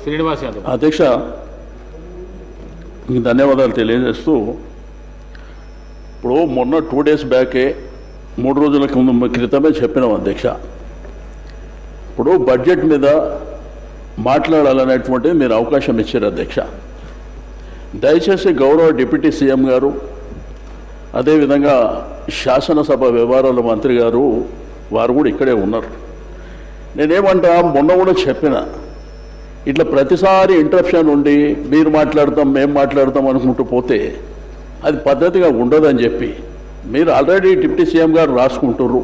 శ్రీనివాస్ యాదవ్. అధ్యక్ష, ధన్యవాదాలు తెలియజేస్తూ, ఇప్పుడు మొన్న 2 days బ్యాకే 3 రోజుల క్రితమే చెప్పినాం అధ్యక్ష, ఇప్పుడు బడ్జెట్ మీద మాట్లాడాలనేటువంటిది మీరు అవకాశం ఇచ్చారు అధ్యక్ష. దయచేసి గౌరవ డిప్యూటీ సీఎం గారు, అదేవిధంగా శాసనసభ వ్యవహారాల మంత్రి గారు వారు కూడా ఇక్కడే ఉన్నారు. నేనేమంటా, మొన్న కూడా చెప్పిన, ఇట్లా ప్రతిసారి ఇంటరప్షన్ ఉండి మీరు మాట్లాడతాం మేము మాట్లాడతాం అనుకుంటూ పోతే అది పద్ధతిగా ఉండదని చెప్పి, మీరు ఆల్రెడీ డిప్యూటీ సీఎం గారు రాసుకుంటారు,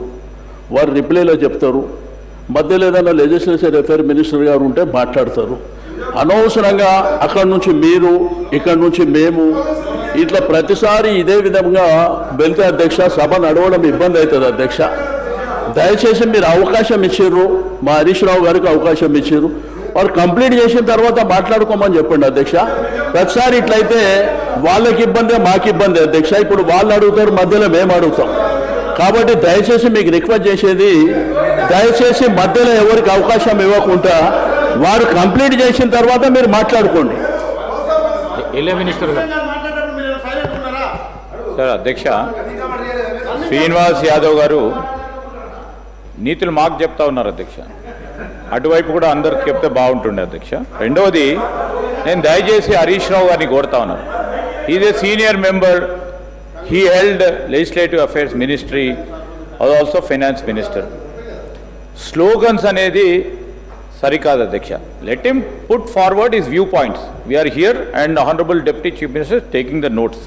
వారు రిప్లైలో చెప్తారు, మధ్యలో ఏదైనా లెజిస్లేచర్ అఫేర్ మినిస్టర్ గారు ఉంటే మాట్లాడతారు. అనవసరంగా అక్కడి నుంచి మీరు ఇక్కడి నుంచి మేము ఇట్లా ప్రతిసారి ఇదే విధంగా వెళ్తే అధ్యక్ష సభ నడవడం ఇబ్బంది అవుతుంది అధ్యక్ష. దయచేసి మీరు అవకాశం ఇచ్చారు, మా హరీష్ రావు గారికి అవకాశం ఇచ్చారు, వారు కంప్లీట్ చేసిన తర్వాత మాట్లాడుకోమని చెప్పండి అధ్యక్ష. ప్రతిసారి ఇట్లయితే వాళ్ళకి ఇబ్బంది మాకు ఇబ్బంది అధ్యక్ష. ఇప్పుడు వాళ్ళు అడుగుతారు, మధ్యలో మేము అడుగుతాం. కాబట్టి దయచేసి మీకు రిక్వెస్ట్ చేసేది, దయచేసి మధ్యలో ఎవరికి అవకాశం ఇవ్వకుండా వారు కంప్లీట్ చేసిన తర్వాత మీరు మాట్లాడుకోండి. సార్ అధ్యక్ష, శ్రీనివాస్ యాదవ్ గారు నీతులు మాకు చెప్తా ఉన్నారు అధ్యక్ష. అటువైపు కూడా అందరికి చెప్తే బాగుంటుండే అధ్యక్ష. రెండవది, నేను దయచేసి హరీష్ రావు గారిని కోరుతా ఉన్నాను. Is a senior member, he held legislative affairs ministry, also finance minister. Slogans అనేది సరికాదు అధ్యక్ష. Let him put forward his view points. We are here and honourable deputy chief minister taking the notes.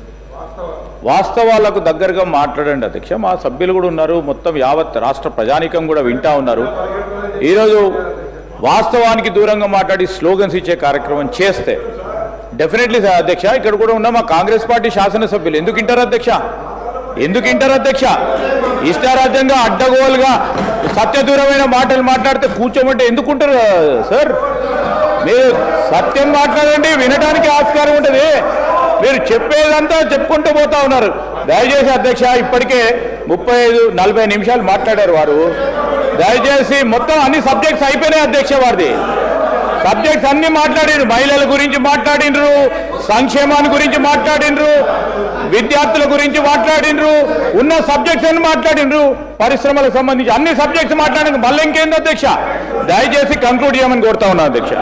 వాస్తవాలకు దగ్గరగా మాట్లాడండి అధ్యక్ష. మా సభ్యులు కూడా ఉన్నారు, మొత్తం యావత్ రాష్ట్ర ప్రజానీకం కూడా వింటా ఉన్నారు. ఈరోజు వాస్తవానికి దూరంగా మాట్లాడి స్లోగన్స్ ఇచ్చే కార్యక్రమం చేస్తే డెఫినెట్లీ అధ్యక్ష, ఇక్కడ కూడా ఉన్న మా కాంగ్రెస్ పార్టీ శాసనసభ్యులు ఎందుకు వింటారు అధ్యక్ష? ఎందుకు వింటారు అధ్యక్ష? ఇష్టారాజ్యంగా అడ్డగోలుగా సత్యదూరమైన మాటలు మాట్లాడితే కూర్చోమంటే ఎందుకుంటారు సార్? మీరు సత్యం మాట్లాడండి, వినడానికి ఆస్కారం ఉంటుంది. మీరు చెప్పేదంతా చెప్పుకుంటూ పోతా ఉన్నారు. దయచేసి అధ్యక్ష, ఇప్పటికే 35-40 నిమిషాలు మాట్లాడారు వారు. దయచేసి మొత్తం అన్ని సబ్జెక్ట్స్ అయిపోయినాయి అధ్యక్ష. వారిది సబ్జెక్ట్స్ అన్ని మాట్లాడినరు. మహిళల గురించి మాట్లాడినరు, సంక్షేమాన్ని గురించి మాట్లాడినరు, విద్యార్థుల గురించి మాట్లాడినరు, ఉన్న సబ్జెక్ట్స్ అన్ని మాట్లాడినరు, పరిశ్రమలకు సంబంధించి అన్ని సబ్జెక్ట్స్ మాట్లాడిన మళ్ళీ ఇంకేంది అధ్యక్ష? దయచేసి కంక్లూడ్ చేయమని కోరుతా ఉన్నాను అధ్యక్ష.